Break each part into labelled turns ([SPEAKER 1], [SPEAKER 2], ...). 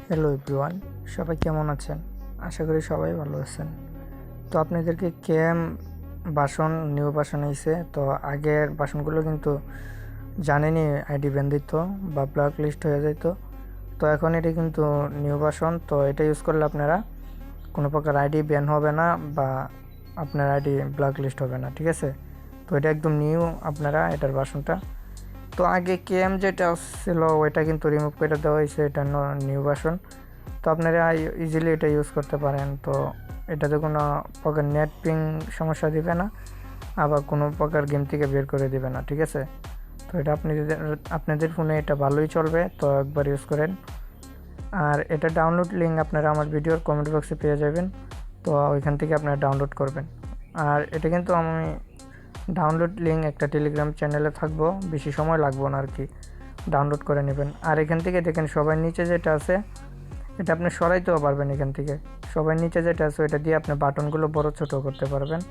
[SPEAKER 1] Hello everyone, সবাই কেমন আছেন? আশা করি সবাই ভালো আছেন। তো আপনাদেরকে কেএম বাসন নিউ বাসন হয়েছে। তো আগের বাসনগুলো কিন্তু জানেনই আইডি ব্যান দিত বা ব্ল্যাক লিস্ট হয়ে যেত। তো এখন এটা কিন্তু নিউ বাসন, তো এটা ইউজ করলে আপনারা কোনো প্রকার আইডি ব্যান হবে না বা আপনার আইডি ব্ল্যাক লিস্ট হবে না, ঠিক আছে? তো এটা একদম নিউ আপনারা এটার বাসনটা। তো আগে কেএম যেটা ছিল ওইটা কিন্তু রিমুভ করে দেওয়া হয়েছে, এটা নিউ ভার্সন। তো আপনারা ইজিলি এটা ইউজ করতে পারেন। তো এটাতে কোনো প্রকার নেট পিং সমস্যা দিবে না, আবার কোনো প্রকার গেম থেকে বের করে দিবে না, ঠিক আছে? তো এটা আপনাদের ফোনে এটা ভালোই চলবে, তো একবার ইউজ করেন। আর এটা ডাউনলোড লিঙ্ক আপনারা আমার ভিডিওর কমেন্ট বক্সে পেয়ে যাবেন, তো ওইখান থেকে আপনারা ডাউনলোড করবেন। আর এটা কিন্তু আমি ডাউনলোড লিঙ্ক একটা টেলিগ্রাম চ্যানেলে থাকবো, বেশি সময় লাগবো না আর কি, ডাউনলোড করে নেবেন। আর এখান থেকে দেখেন সবার নিচে যেটা আছে এটা আপনি সরাইতেও পারবেন। এখান থেকে সবার নিচে যেটা আছে এটা দিয়ে আপনি বাটনগুলো বড় ছোট করতে পারবেন।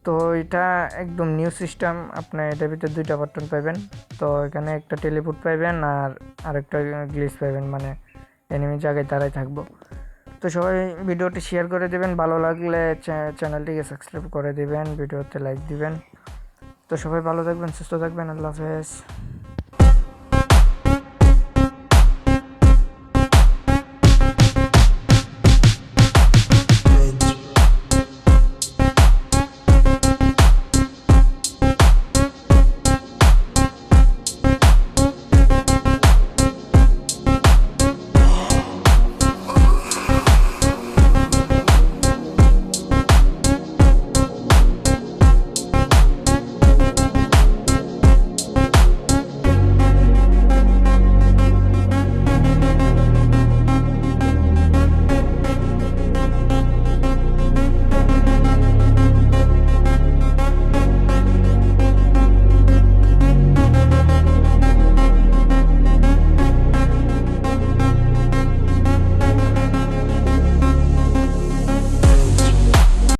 [SPEAKER 1] তো এটা একদম নিউ সিস্টেম, আপনি এটার ভিতরে দুইটা বাটন পাবেন। তো এখানে একটা টেলিপুট পাবেন আর আরেকটা গ্লিচ পাবেন, মানে এনিমি জায়গায় দাঁড়ায় থাকবো। তো সবাই ভিডিওটি শেয়ার করে দেবেন, ভালো লাগলে চ্যানেলটিকে সাবস্ক্রাইব করে দেবেন, ভিডিওতে লাইক দিবেন। তো সবাই ভালো থাকবেন, সুস্থ থাকবেন, আল্লাহ হাফেজ।